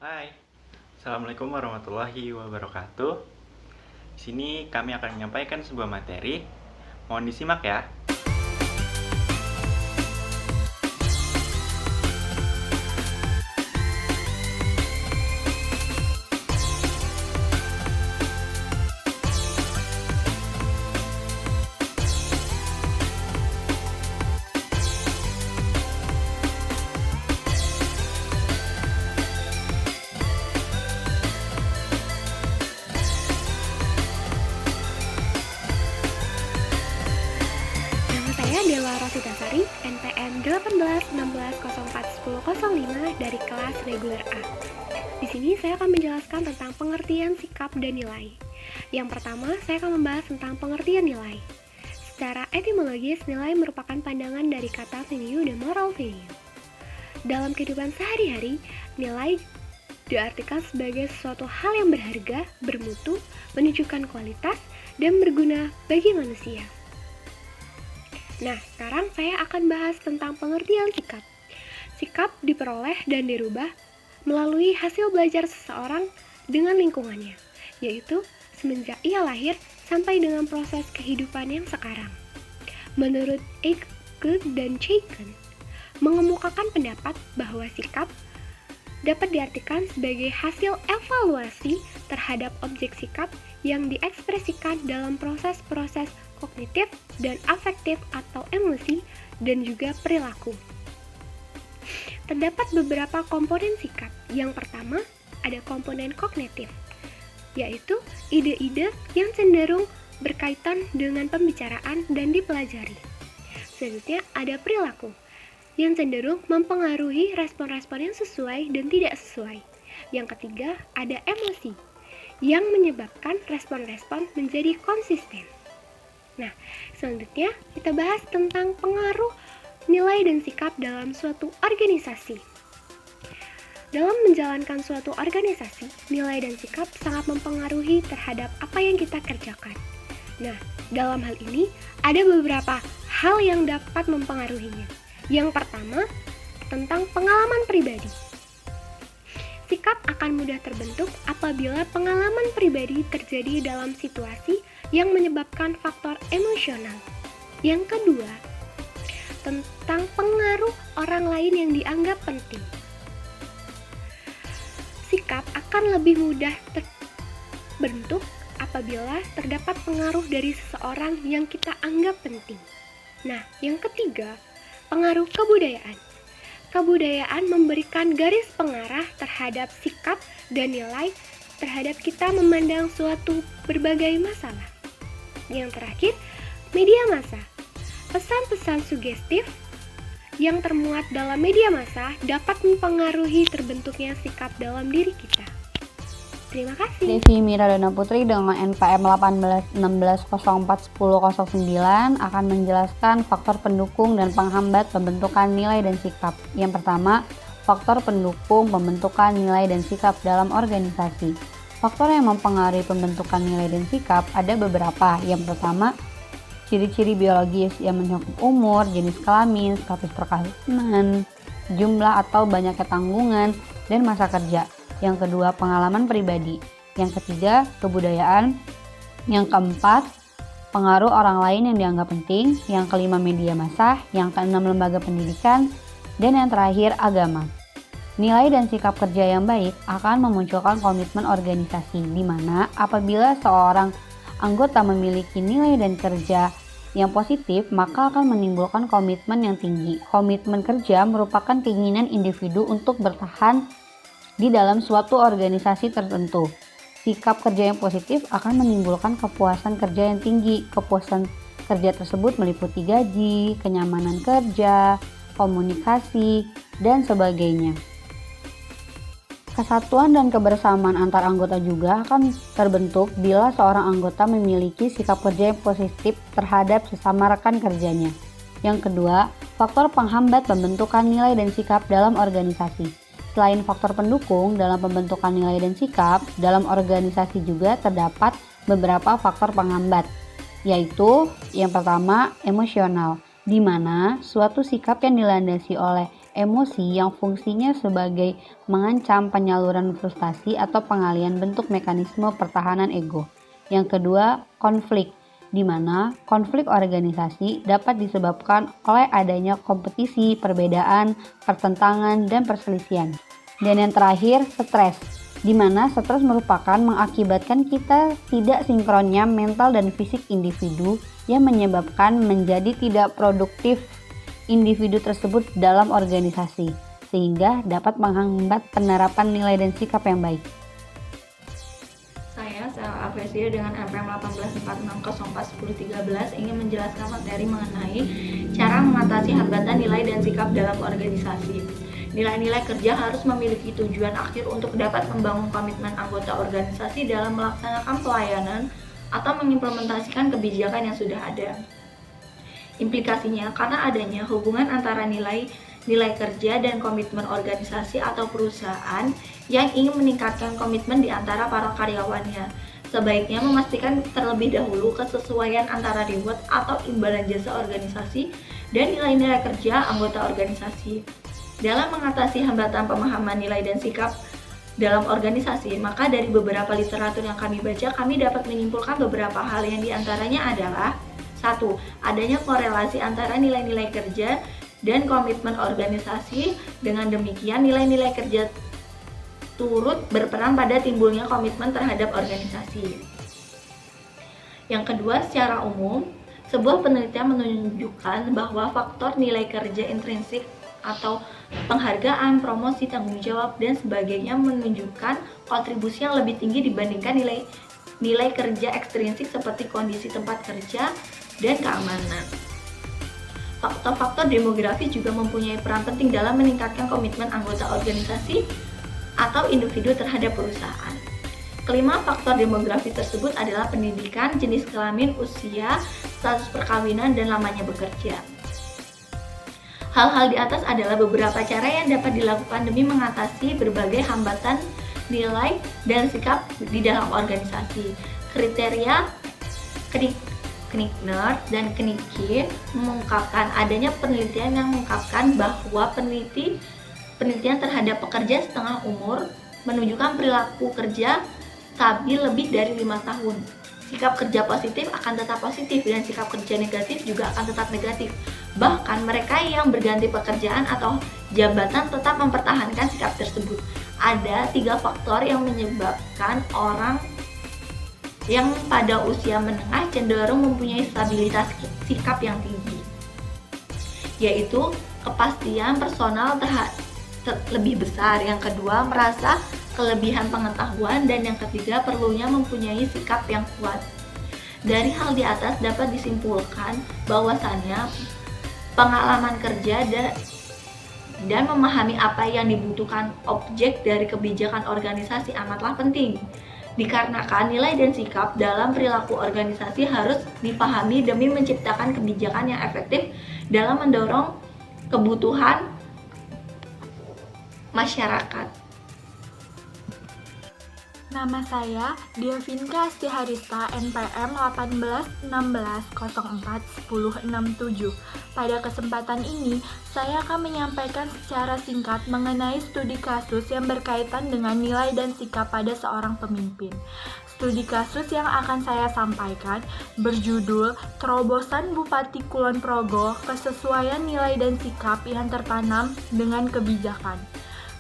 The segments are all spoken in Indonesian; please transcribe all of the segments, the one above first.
Hai, Assalamualaikum warahmatullahi wabarakatuh. Di sini kami akan menyampaikan sebuah materi. Mohon disimak ya. Nama saya Dela Rositasari, NPM 1816041005 dari kelas reguler A. Di sini saya akan menjelaskan tentang pengertian sikap dan nilai. Yang pertama, saya akan membahas tentang pengertian nilai. Secara etimologis, nilai merupakan pandangan dari kata value dan moral value. Dalam kehidupan sehari-hari, nilai diartikan sebagai sesuatu hal yang berharga, bermutu, menunjukkan kualitas, dan berguna bagi manusia. Nah, sekarang saya akan bahas tentang pengertian sikap. Sikap diperoleh dan dirubah melalui hasil belajar seseorang dengan lingkungannya, yaitu semenjak ia lahir sampai dengan proses kehidupan yang sekarang. Menurut Eichke dan Chaiken, mengemukakan pendapat bahwa sikap dapat diartikan sebagai hasil evaluasi terhadap objek sikap yang diekspresikan dalam proses-proses kognitif dan afektif atau emosi dan juga perilaku. Terdapat beberapa komponen sikap. Yang pertama, ada komponen kognitif, yaitu ide-ide yang cenderung berkaitan dengan pembicaraan dan dipelajari. Selanjutnya, ada perilaku, yang cenderung mempengaruhi respon-respon yang sesuai dan tidak sesuai. Yang ketiga, ada emosi, yang menyebabkan respon-respon menjadi konsisten. Nah, selanjutnya kita bahas tentang pengaruh nilai dan sikap dalam suatu organisasi. Dalam menjalankan suatu organisasi, nilai dan sikap sangat mempengaruhi terhadap apa yang kita kerjakan. Nah, dalam hal ini ada beberapa hal yang dapat mempengaruhinya. Yang pertama, tentang pengalaman pribadi. Sikap akan mudah terbentuk apabila pengalaman pribadi terjadi dalam situasi yang menyebabkan faktor emosional. Yang kedua, tentang pengaruh orang lain yang dianggap penting. Sikap akan lebih mudah terbentuk apabila terdapat pengaruh dari seseorang yang kita anggap penting. Nah, yang ketiga, pengaruh kebudayaan. Kebudayaan memberikan garis pengarah terhadap sikap dan nilai terhadap kita memandang suatu berbagai masalah. Yang terakhir, media massa. Pesan-pesan sugestif yang termuat dalam media massa dapat mempengaruhi terbentuknya sikap dalam diri kita. Terima kasih. Devi Miradana Putri dengan NPM 1816041009 akan menjelaskan faktor pendukung dan penghambat pembentukan nilai dan sikap. Yang pertama, faktor pendukung pembentukan nilai dan sikap dalam organisasi. Faktor yang mempengaruhi pembentukan nilai dan sikap ada beberapa. Yang pertama, ciri-ciri biologis yang mencakup umur, jenis kelamin, status perkawinan, jumlah atau banyaknya tanggungan, dan masa kerja. Yang kedua, pengalaman pribadi. Yang ketiga, kebudayaan. Yang keempat, pengaruh orang lain yang dianggap penting. Yang kelima, media massa. Yang keenam, lembaga pendidikan. Dan yang terakhir, agama. Nilai dan sikap kerja yang baik akan memunculkan komitmen organisasi, di mana apabila seorang anggota memiliki nilai dan kerja yang positif, maka akan menimbulkan komitmen yang tinggi. Komitmen kerja merupakan keinginan individu untuk bertahan di dalam suatu organisasi tertentu. Sikap kerja yang positif akan menimbulkan kepuasan kerja yang tinggi. Kepuasan kerja tersebut meliputi gaji, kenyamanan kerja, komunikasi, dan sebagainya. Kesatuan dan kebersamaan antar anggota juga akan terbentuk bila seorang anggota memiliki sikap kerja yang positif terhadap sesama rekan kerjanya. Yang kedua, faktor penghambat pembentukan nilai dan sikap dalam organisasi. Selain faktor pendukung dalam pembentukan nilai dan sikap, dalam organisasi juga terdapat beberapa faktor penghambat, yaitu yang pertama, emosional, di mana suatu sikap yang dilandasi oleh emosi yang fungsinya sebagai mengancam penyaluran frustasi atau pengalian bentuk mekanisme pertahanan ego. Yang kedua, konflik, di mana konflik organisasi dapat disebabkan oleh adanya kompetisi, perbedaan, pertentangan, dan perselisihan. Dan yang terakhir, stres, di mana stres merupakan mengakibatkan kita tidak sinkronnya mental dan fisik individu yang menyebabkan menjadi tidak produktif individu tersebut dalam organisasi, sehingga dapat menghambat penerapan nilai dan sikap yang baik. Saya Avesia dengan NPM 1846041013 ingin menjelaskan materi mengenai cara mengatasi hambatan nilai dan sikap dalam organisasi. Nilai-nilai kerja harus memiliki tujuan akhir untuk dapat membangun komitmen anggota organisasi dalam melaksanakan pelayanan atau mengimplementasikan kebijakan yang sudah ada. Implikasinya, karena adanya hubungan antara nilai kerja dan komitmen organisasi atau perusahaan yang ingin meningkatkan komitmen di antara para karyawannya, sebaiknya memastikan terlebih dahulu kesesuaian antara reward atau imbalan jasa organisasi dan nilai-nilai kerja anggota organisasi. Dalam mengatasi hambatan pemahaman nilai dan sikap dalam organisasi, maka dari beberapa literatur yang kami baca, kami dapat menyimpulkan beberapa hal yang diantaranya adalah: 1. Adanya korelasi antara nilai-nilai kerja dan komitmen organisasi. Dengan demikian, nilai-nilai kerja turut berperan pada timbulnya komitmen terhadap organisasi. Yang kedua, secara umum, sebuah penelitian menunjukkan bahwa faktor nilai kerja intrinsik atau penghargaan, promosi, tanggung jawab, dan sebagainya menunjukkan kontribusi yang lebih tinggi dibandingkan nilai kerja ekstrinsik seperti kondisi tempat kerja dan keamanan. Faktor-faktor demografi juga mempunyai peran penting dalam meningkatkan komitmen anggota organisasi atau individu terhadap perusahaan. Kelima, faktor demografi tersebut adalah pendidikan, jenis kelamin, usia, status perkawinan, dan lamanya bekerja. Hal-hal di atas adalah beberapa cara yang dapat dilakukan demi mengatasi berbagai hambatan nilai dan sikap di dalam organisasi. Kriteria Knickner dan Knicki mengungkapkan adanya penelitian yang mengungkapkan bahwa penelitian terhadap pekerja setengah umur menunjukkan perilaku kerja stabil lebih dari 5 tahun. Sikap kerja positif akan tetap positif dan sikap kerja negatif juga akan tetap negatif. Bahkan mereka yang berganti pekerjaan atau jabatan tetap mempertahankan sikap tersebut. Ada 3 faktor yang menyebabkan orang yang pada usia menengah cenderung mempunyai stabilitas sikap yang tinggi, yaitu kepastian personal lebih besar, yang kedua merasa kelebihan pengetahuan, dan yang ketiga perlunya mempunyai sikap yang kuat. Dari hal di atas dapat disimpulkan bahwasannya pengalaman kerja dan memahami apa yang dibutuhkan objek dari kebijakan organisasi amatlah penting. Dikarenakan nilai dan sikap dalam perilaku organisasi harus dipahami demi menciptakan kebijakan yang efektif dalam mendorong kebutuhan masyarakat. Nama saya Diavinka Astiharista, NPM 1816041067. Pada kesempatan ini, saya akan menyampaikan secara singkat mengenai studi kasus yang berkaitan dengan nilai dan sikap pada seorang pemimpin. Studi kasus yang akan saya sampaikan berjudul Terobosan Bupati Kulon Progo, Kesesuaian Nilai dan Sikap yang Tertanam dengan Kebijakan.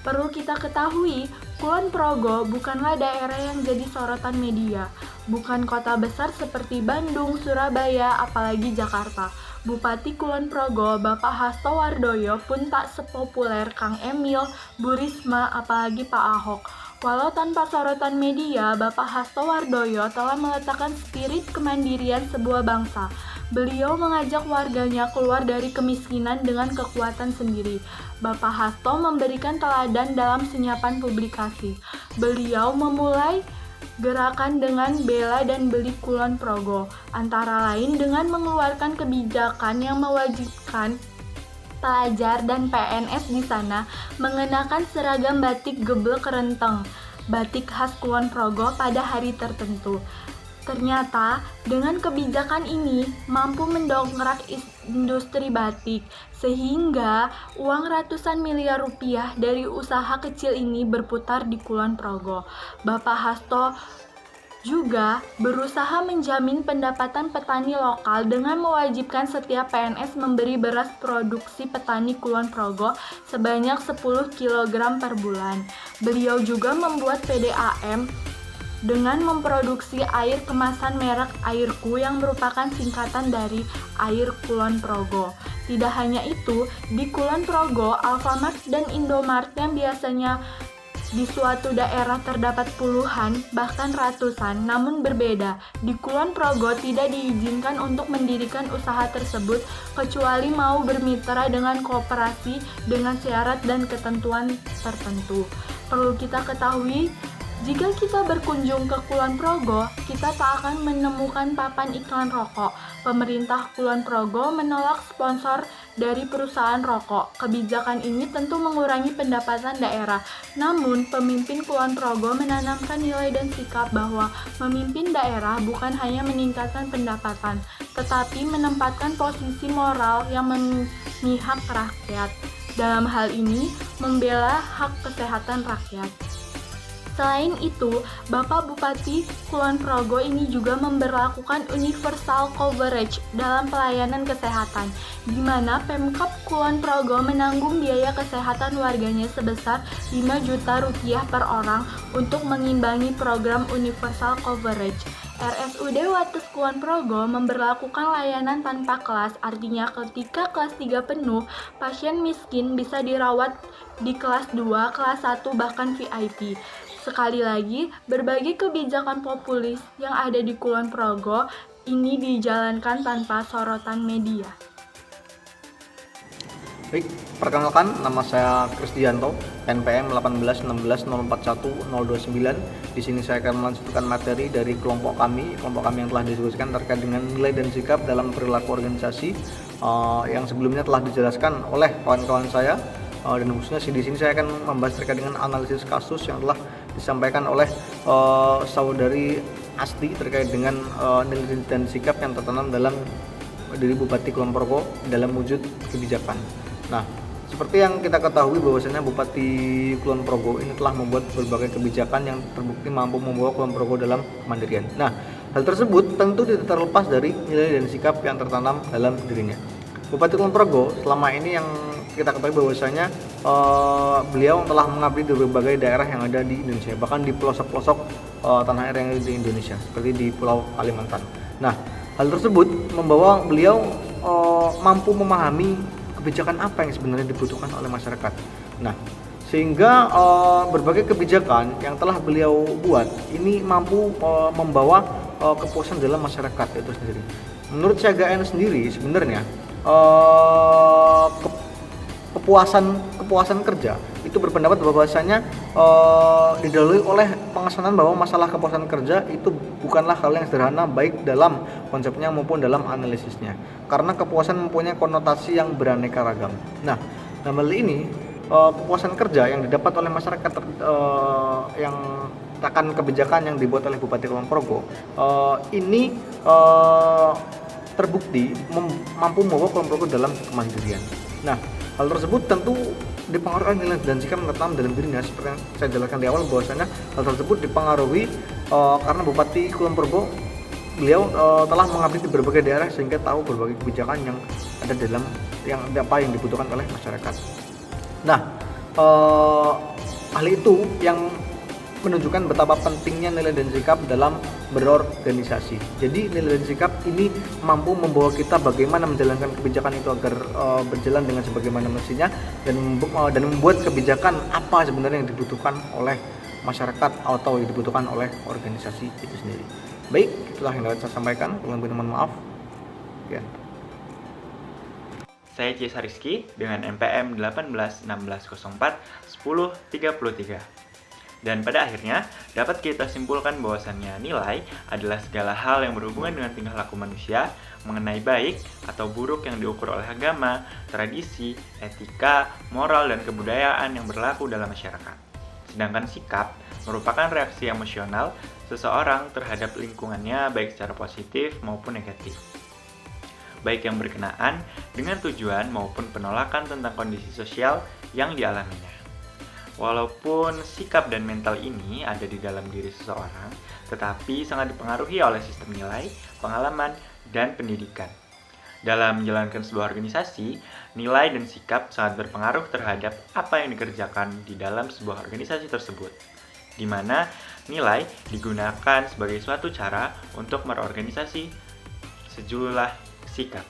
Perlu kita ketahui, Kulon Progo bukanlah daerah yang jadi sorotan media, bukan kota besar seperti Bandung, Surabaya, apalagi Jakarta. Bupati Kulon Progo, Bapak Hasto Wardoyo pun tak sepopuler Kang Emil, Bu Risma, apalagi Pak Ahok. Walau tanpa sorotan media, Bapak Hasto Wardoyo telah meletakkan spirit kemandirian sebuah bangsa. Beliau mengajak warganya keluar dari kemiskinan dengan kekuatan sendiri. Bapak Hasto memberikan teladan dalam senyapan publikasi. Beliau memulai gerakan dengan bela dan beli Kulon Progo, antara lain dengan mengeluarkan kebijakan yang mewajibkan pelajar dan PNS di sana mengenakan seragam batik geblek renteng, batik khas Kulon Progo pada hari tertentu. Ternyata, dengan kebijakan ini mampu mendongkrak industri batik, sehingga uang ratusan miliar rupiah dari usaha kecil ini berputar di Kulon Progo. Bapak Hasto juga berusaha menjamin pendapatan petani lokal dengan mewajibkan setiap PNS memberi beras produksi petani Kulon Progo sebanyak 10 kg per bulan. Beliau juga membuat PDAM dengan memproduksi air kemasan merek Airku yang merupakan singkatan dari Air Kulon Progo. Tidak hanya itu, di Kulon Progo, Alfamart dan Indomart yang biasanya di suatu daerah terdapat puluhan, bahkan ratusan, namun berbeda. Di Kulon Progo tidak diizinkan untuk mendirikan usaha tersebut kecuali mau bermitra dengan koperasi dengan syarat dan ketentuan tertentu. Perlu kita ketahui, jika kita berkunjung ke Kulon Progo, kita tak akan menemukan papan iklan rokok. Pemerintah Kulon Progo menolak sponsor dari perusahaan rokok. Kebijakan ini tentu mengurangi pendapatan daerah. Namun, pemimpin Kulon Progo menanamkan nilai dan sikap bahwa memimpin daerah bukan hanya meningkatkan pendapatan, tetapi menempatkan posisi moral yang memihak rakyat. Dalam hal ini, membela hak kesehatan rakyat. Selain itu, Bapak Bupati Kulon Progo ini juga memberlakukan universal coverage dalam pelayanan kesehatan, di mana Pemkab Kulon Progo menanggung biaya kesehatan warganya sebesar 5 juta rupiah per orang untuk mengimbangi program universal coverage. RSUD Wates Kulon Progo memberlakukan layanan tanpa kelas, artinya ketika kelas 3 penuh, pasien miskin bisa dirawat di kelas 2, kelas 1, bahkan VIP. Sekali lagi, berbagai kebijakan populis yang ada di Kulon Progo ini dijalankan tanpa sorotan media. Baik, perkenalkan, nama saya Krisdianto, NPM 18160410029. Di sini saya akan melanjutkan materi dari kelompok kami yang telah didiskusikan terkait dengan nilai dan sikap dalam perilaku organisasi yang sebelumnya telah dijelaskan oleh kawan-kawan saya. Dan khususnya di sini saya akan membahas terkait dengan analisis kasus yang telah disampaikan oleh saudari Asti terkait dengan nilai dan sikap yang tertanam dalam diri Bupati Kulon Progo dalam wujud kebijakan. Nah, seperti yang kita ketahui bahwasanya Bupati Kulon Progo ini telah membuat berbagai kebijakan yang terbukti mampu membawa Kulon Progo dalam kemandirian. Nah, hal tersebut tentu tidak terlepas dari nilai dan sikap yang tertanam dalam dirinya. Bupati Kulon Progo selama ini yang kita ketahui bahwasanya beliau telah mengabdi di berbagai daerah yang ada di Indonesia, bahkan di pelosok-pelosok tanah air yang ada di Indonesia, seperti di Pulau Kalimantan. Nah, hal tersebut membawa beliau mampu memahami kebijakan apa yang sebenarnya dibutuhkan oleh masyarakat. Nah, sehingga berbagai kebijakan yang telah beliau buat ini mampu membawa kepuasan dalam masyarakat itu sendiri. Menurut CGN sendiri sebenarnya kepuasan kerja itu berpendapat bahwasanya didahului oleh pengesanan bahwa masalah kepuasan kerja itu bukanlah hal yang sederhana baik dalam konsepnya maupun dalam analisisnya, karena kepuasan mempunyai konotasi yang beraneka ragam. Nah, dalam hal ini kepuasan kerja yang didapat oleh masyarakat yang akan kebijakan yang dibuat oleh Bupati Kulon Progo ini terbukti mampu membawa Kulon Progo dalam kemandirian. Nah, hal tersebut tentu dipengaruhi nilai dan sikap yang tertanam dalam dirinya, seperti yang saya jelaskan di awal bahwasanya hal tersebut dipengaruhi karena Bupati Kulon Progo beliau telah mengabdi di berbagai daerah sehingga tahu berbagai kebijakan yang ada dalam yang dibutuhkan oleh masyarakat. Nah, hal itu yang menunjukkan betapa pentingnya nilai dan sikap dalam berorganisasi. Jadi nilai dan sikap ini mampu membawa kita bagaimana menjalankan kebijakan itu agar berjalan dengan sebagaimana mestinya dan membuat kebijakan apa sebenarnya yang dibutuhkan oleh masyarakat atau yang dibutuhkan oleh organisasi itu sendiri. Baik, itulah yang dapat saya sampaikan. Kurang lebih mohon maaf. Ya. Saya Cis Rizky dengan NPM 1816041033. Dan pada akhirnya, dapat kita simpulkan bahwasannya nilai adalah segala hal yang berhubungan dengan tingkah laku manusia, mengenai baik atau buruk yang diukur oleh agama, tradisi, etika, moral, dan kebudayaan yang berlaku dalam masyarakat. Sedangkan sikap merupakan reaksi emosional seseorang terhadap lingkungannya baik secara positif maupun negatif, baik yang berkenaan dengan tujuan maupun penolakan tentang kondisi sosial yang dialaminya. Walaupun sikap dan mental ini ada di dalam diri seseorang, tetapi sangat dipengaruhi oleh sistem nilai, pengalaman, dan pendidikan. Dalam menjalankan sebuah organisasi, nilai dan sikap sangat berpengaruh terhadap apa yang dikerjakan di dalam sebuah organisasi tersebut, di mana nilai digunakan sebagai suatu cara untuk merorganisasi sejumlah sikap.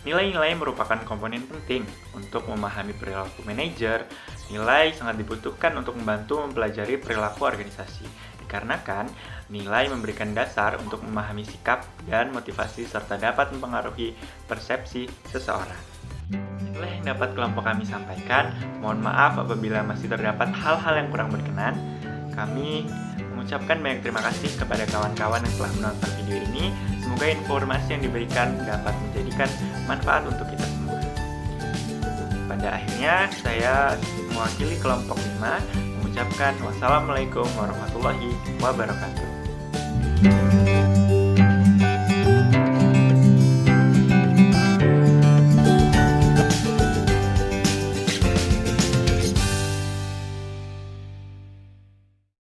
Nilai-nilai merupakan komponen penting untuk memahami perilaku manajer. Nilai sangat dibutuhkan untuk membantu mempelajari perilaku organisasi, dikarenakan nilai memberikan dasar untuk memahami sikap dan motivasi serta dapat mempengaruhi persepsi seseorang. Itulah yang dapat kelompok kami sampaikan. Mohon maaf apabila masih terdapat hal-hal yang kurang berkenan. Kami mengucapkan banyak terima kasih kepada kawan-kawan yang telah menonton video ini. Semoga informasi yang diberikan dapat menjadikan manfaat untuk kita semua. Pada akhirnya, saya mewakili kelompok 5 mengucapkan wassalamualaikum warahmatullahi wabarakatuh.